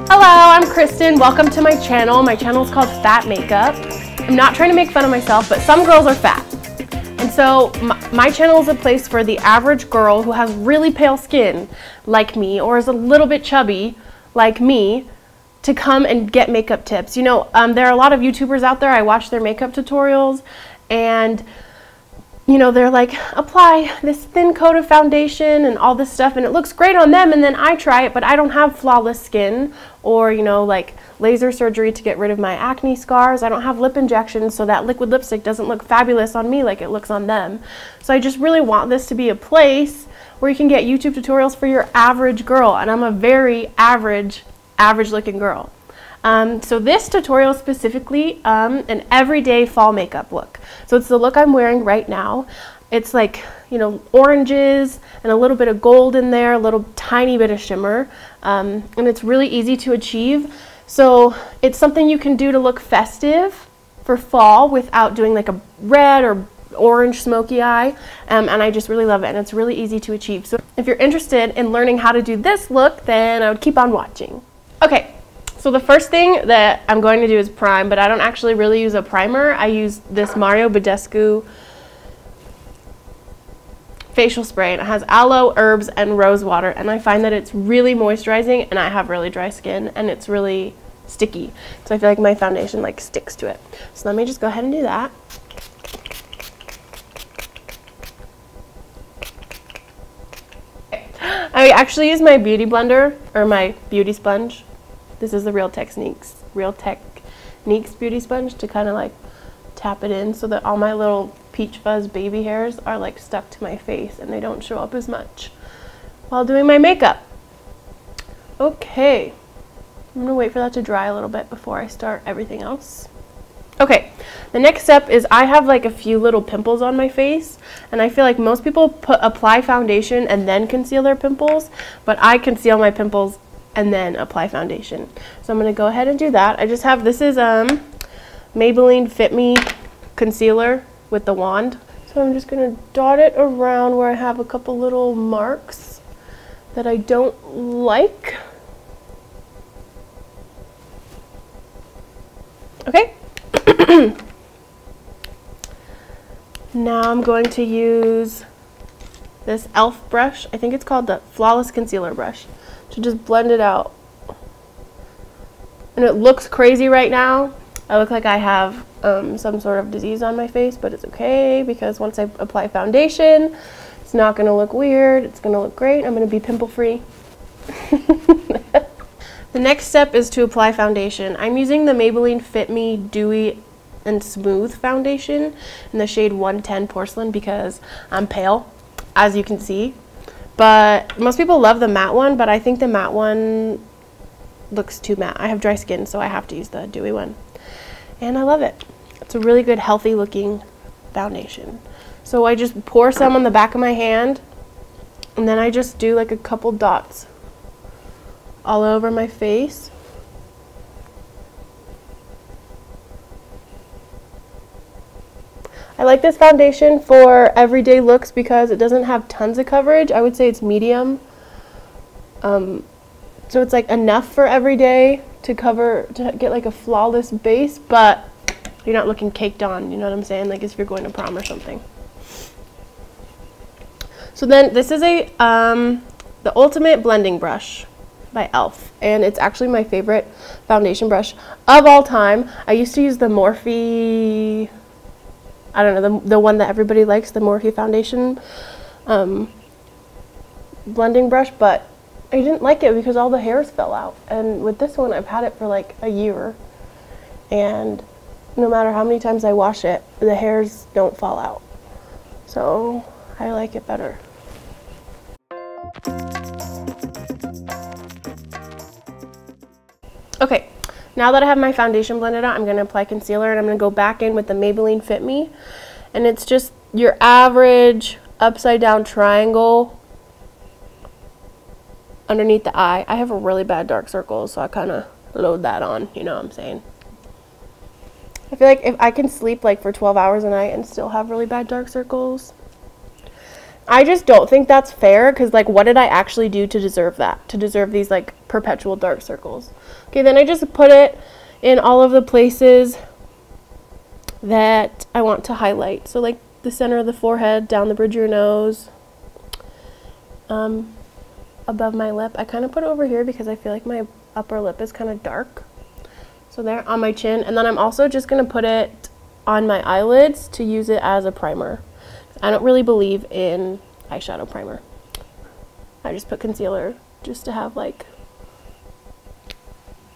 Hello, I'm Kristen. Welcome to my channel. My channel is called Fatmakeup. I'm not trying to make fun of myself, but some girls are fat. And so my channel is a place for the average girl who has really pale skin, like me, or is a little bit chubby, like me, to come and get makeup tips. You know, there are a lot of YouTubers out there. I watch their makeup tutorials, and you know, they're like, apply this thin coat of foundation and all this stuff, and it looks great on them, and then I try it, but I don't have flawless skin, or, you know, like laser surgery to get rid of my acne scars. I don't have lip injections, so that liquid lipstick doesn't look fabulous on me like it looks on them. So I just really want this to be a place where you can get YouTube tutorials for your average girl, and I'm a very average looking girl. So this tutorial is specifically an everyday fall makeup look. So it's the look I'm wearing right now. It's like, you know, oranges and a little bit of gold in there, a little tiny bit of shimmer, and it's really easy to achieve. So it's something you can do to look festive for fall without doing like a red or orange smoky eye, and I just really love it, and it's really easy to achieve. So if you're interested in learning how to do this look, then I would keep on watching. Okay. So the first thing that I'm going to do is prime, but I don't actually really use a primer. I use this Mario Badescu facial spray, and it has aloe, herbs, and rose water, and I find that it's really moisturizing, and I have really dry skin, and it's really sticky. So I feel like my foundation like sticks to it. So let me just go ahead and do that. I actually use my beauty blender, or my beauty sponge. This is the Real Techniques beauty sponge, to kind of like tap it in so that all my little peach fuzz baby hairs are like stuck to my face and they don't show up as much while doing my makeup. Okay, I'm gonna wait for that to dry a little bit before I start everything else. Okay, the next step is I have like a few little pimples on my face, and I feel like most people apply foundation and then conceal their pimples, but I conceal my pimples and then apply foundation. So I'm going to go ahead and do that. I just have, this is Maybelline Fit Me concealer with the wand. So I'm just going to dot it around where I have a couple little marks that I don't like. Okay. Now I'm going to use this e.l.f. brush. I think it's called the Flawless Concealer Brush, to just blend it out. And it looks crazy right now. I look like I have some sort of disease on my face, but it's okay, because once I apply foundation, it's not going to look weird. It's going to look great. I'm going to be pimple free. The next step is to apply foundation. I'm using the Maybelline Fit Me Dewy and Smooth foundation in the shade 110 Porcelain, because I'm pale, as you can see. But most people love the matte one, but I think the matte one looks too matte. I have dry skin, so I have to use the dewy one. And I love it. It's a really good, healthy looking foundation. So I just pour some on the back of my hand, and then I just do like a couple dots all over my face. I like this foundation for everyday looks because it doesn't have tons of coverage. I would say it's medium. So it's like enough for every day to cover, to get like a flawless base, but you're not looking caked on, you know what I'm saying? Like if you're going to prom or something. So then this is a the Ultimate Blending Brush by e.l.f. and it's actually my favorite foundation brush of all time. I used to use the Morphe, I don't know, the one that everybody likes, the Morphe foundation blending brush, but I didn't like it because all the hairs fell out. And with this one, I've had it for like a year, and no matter how many times I wash it, the hairs don't fall out. So I like it better. Okay, now that I have my foundation blended out, I'm going to apply concealer, and I'm going to go back in with the Maybelline Fit Me. And it's just your average upside down triangle underneath the eye. I have a really bad dark circle, so I kind of load that on, you know what I'm saying? I feel like if I can sleep like for 12 hours a night and still have really bad dark circles, I just don't think that's fair, because like, what did I actually do to deserve that? To deserve these like perpetual dark circles? Okay, then I just put it in all of the places that I want to highlight. So like the center of the forehead, down the bridge of your nose, above my lip. I kind of put it over here because I feel like my upper lip is kind of dark. So there, on my chin. And then I'm also just going to put it on my eyelids to use it as a primer. I don't really believe in eyeshadow primer. I just put concealer just to have like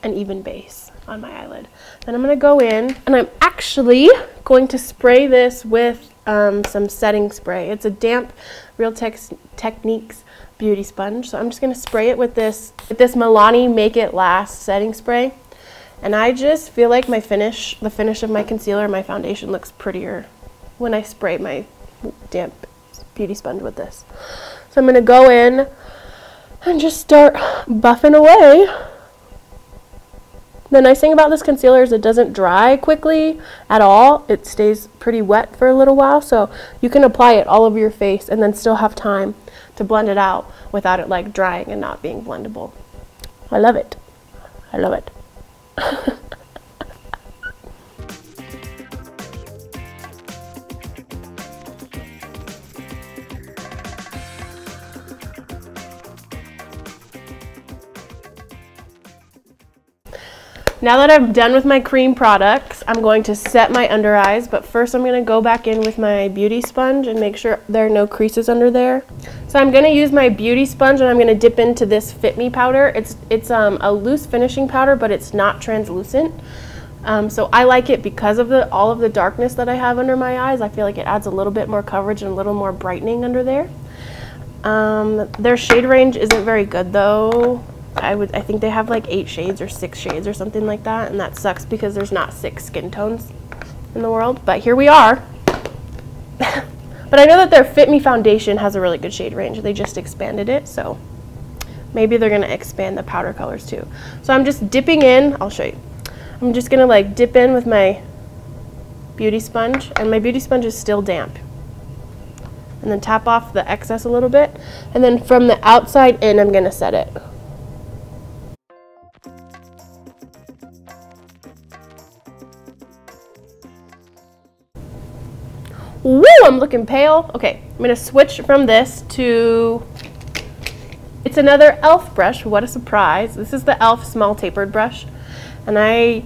an even base on my eyelid. Then I'm going to go in, and I'm actually going to spray this with some setting spray. It's a damp Real Techniques beauty sponge. So I'm just going to spray it with this Milani Make It Last setting spray. And I just feel like the finish of my concealer, my foundation looks prettier when I spray my damp beauty sponge with this. So I'm going to go in and just start buffing away. The nice thing about this concealer is it doesn't dry quickly at all. It stays pretty wet for a little while, so you can apply it all over your face and then still have time to blend it out without it like drying and not being blendable. I love it. I love it. Now that I'm done with my cream products, I'm going to set my under eyes, but first I'm going to go back in with my beauty sponge and make sure there are no creases under there. So I'm going to use my beauty sponge, and I'm going to dip into this Fit Me powder. It's a loose finishing powder, but it's not translucent. So I like it because of all of the darkness that I have under my eyes. I feel like it adds a little bit more coverage and a little more brightening under there. Their shade range isn't very good though. I think they have like 8 shades or 6 shades or something like that, and that sucks because there's not 6 skin tones in the world, but here we are. But I know that their Fit Me foundation has a really good shade range. They just expanded it, so maybe they're gonna expand the powder colors too. So I'm just dipping in, I'll show you. I'm just gonna like dip in with my beauty sponge, and my beauty sponge is still damp. And then tap off the excess a little bit, and then from the outside in, I'm gonna set it. Woo, I'm looking pale. Okay, I'm gonna switch from this to, it's another e.l.f. brush. What a surprise. This is the e.l.f. small tapered brush. And I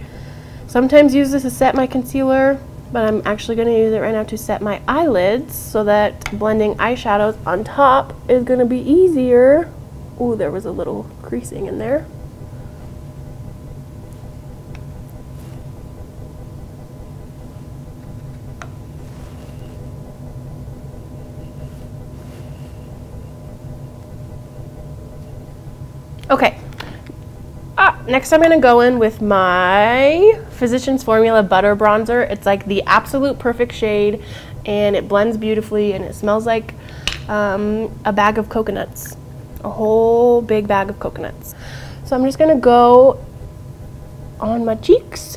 sometimes use this to set my concealer, but I'm actually gonna use it right now to set my eyelids so that blending eyeshadows on top is gonna be easier. Ooh, there was a little creasing in there. Okay, next I'm going to go in with my Physicians Formula Butter Bronzer. It's like the absolute perfect shade, and it blends beautifully, and it smells like a bag of coconuts, a whole big bag of coconuts. So I'm just going to go on my cheeks.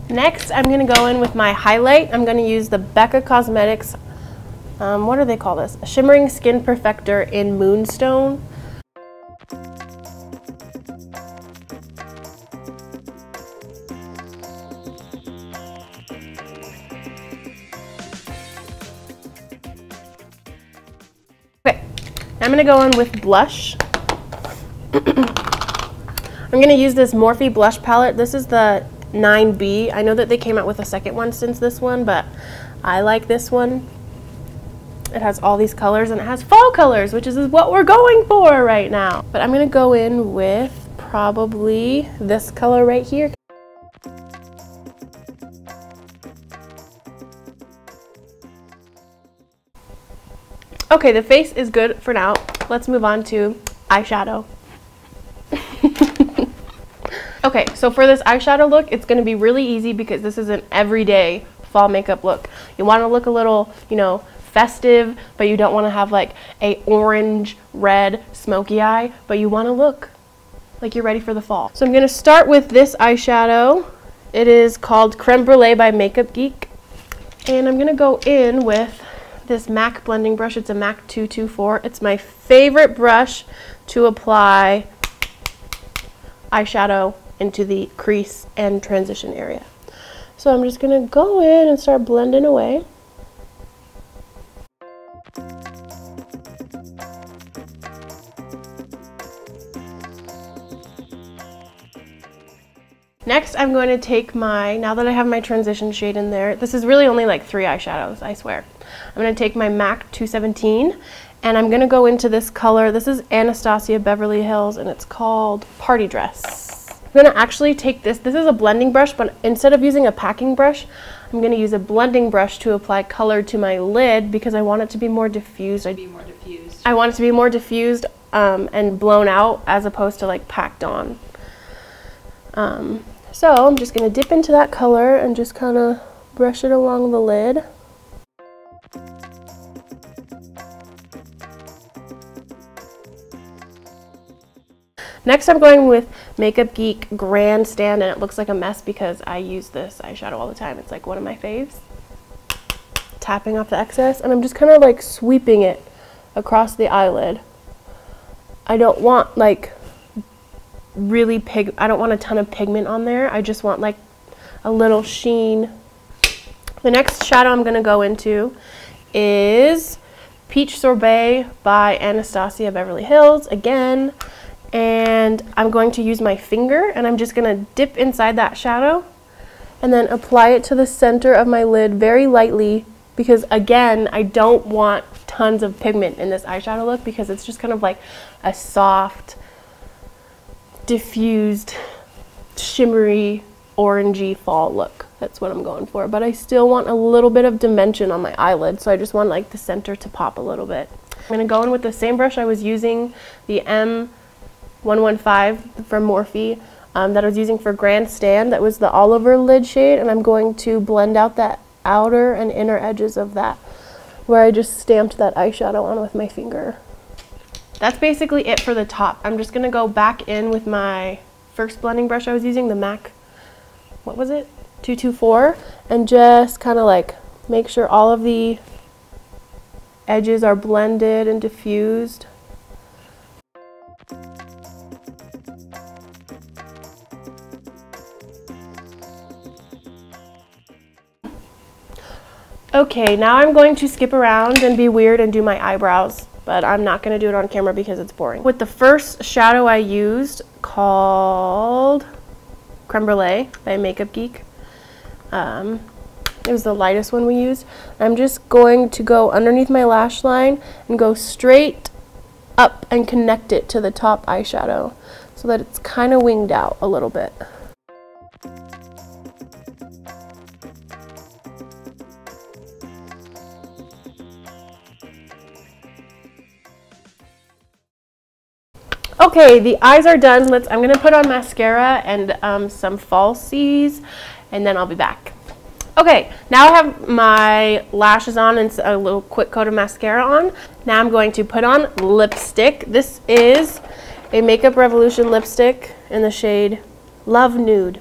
Next, I'm going to go in with my highlight. I'm going to use the Becca Cosmetics, what do they call this? A Shimmering Skin Perfector in Moonstone. Okay, I'm going to go in with blush. I'm going to use this Morphe blush palette. This is the 9B. I know that they came out with a second one since this one, but I like this one. It has all these colors, and it has fall colors, which is what we're going for right now. But I'm going to go in with probably this color right here. Okay, the face is good for now. Let's move on to eyeshadow. Okay, so for this eyeshadow look, it's going to be really easy because this is an everyday fall makeup look. You want to look a little, you know, festive, but you don't want to have like a orange, red, smoky eye, but you want to look like you're ready for the fall. So I'm going to start with this eyeshadow. It is called Creme Brulee by Makeup Geek. And I'm going to go in with this MAC blending brush. It's a MAC 224. It's my favorite brush to apply eyeshadow into the crease and transition area. So I'm just going to go in and start blending away. Next, I'm going to take now that I have my transition shade in there, this is really only like 3 eyeshadows, I swear. I'm going to take my MAC 217 and I'm going to go into this color. This is Anastasia Beverly Hills and it's called Party Dress. I'm going to actually take this. This is a blending brush, but instead of using a packing brush, I'm going to use a blending brush to apply color to my lid because I want it to be more diffused. I want it to be more diffused and blown out as opposed to like packed on. So I'm just going to dip into that color and just kind of brush it along the lid. Next I'm going with Makeup Geek Grandstand, and it looks like a mess because I use this eyeshadow all the time. It's like one of my faves. Tapping off the excess, and I'm just kind of like sweeping it across the eyelid. I don't want like I don't want a ton of pigment on there. I just want like a little sheen. The next shadow I'm going to go into is Peach Sorbet by Anastasia Beverly Hills again, and I'm going to use my finger and I'm just going to dip inside that shadow and then apply it to the center of my lid very lightly because again I don't want tons of pigment in this eyeshadow look because it's just kind of like a soft, diffused, shimmery, orangey fall look. That's what I'm going for, but I still want a little bit of dimension on my eyelid, so I just want like the center to pop a little bit. I'm going to go in with the same brush I was using, the M115 from Morphe that I was using for Grandstand. That was the Oliver lid shade, and I'm going to blend out that outer and inner edges of that where I just stamped that eyeshadow on with my finger. That's basically it for the top. I'm just going to go back in with my first blending brush I was using, the MAC, what was it? 224, and just kind of like make sure all of the edges are blended and diffused. Okay, now I'm going to skip around and be weird and do my eyebrows, but I'm not going to do it on camera because it's boring. With the first shadow I used, called Creme Brulee by Makeup Geek, it was the lightest one we used. I'm just going to go underneath my lash line and go straight up and connect it to the top eyeshadow so that it's kind of winged out a little bit. Okay, the eyes are done. I'm going to put on mascara and some falsies, and then I'll be back. Okay, now I have my lashes on and a little quick coat of mascara on. Now I'm going to put on lipstick. This is a Makeup Revolution lipstick in the shade Love Nude.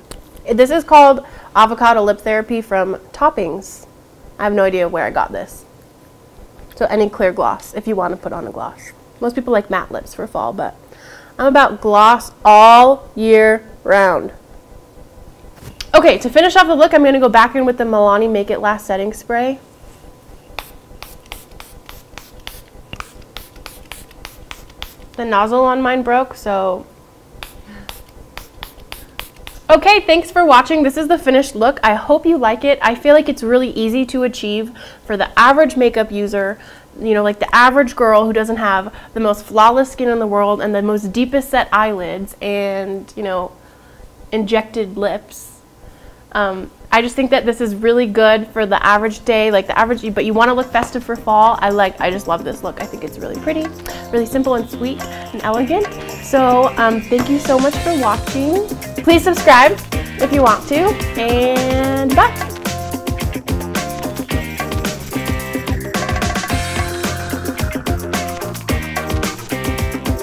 This is called Avocado Lip Therapy from Toppings. I have no idea where I got this. So any clear gloss if you want to put on a gloss. Most people like matte lips for fall, but I'm about gloss all year round. Okay, to finish off the look, I'm going to go back in with the Milani Make It Last Setting Spray. The nozzle on mine broke, so... Okay, thanks for watching. This is the finished look. I hope you like it. I feel like it's really easy to achieve for the average makeup user, you know, like the average girl who doesn't have the most flawless skin in the world and the most deepest set eyelids and, you know, injected lips. I just think that this is really good for the average day, like the average, but you want to look festive for fall. I just love this look. I think it's really pretty, really simple and sweet and elegant. So thank you so much for watching. Please subscribe if you want to, and bye.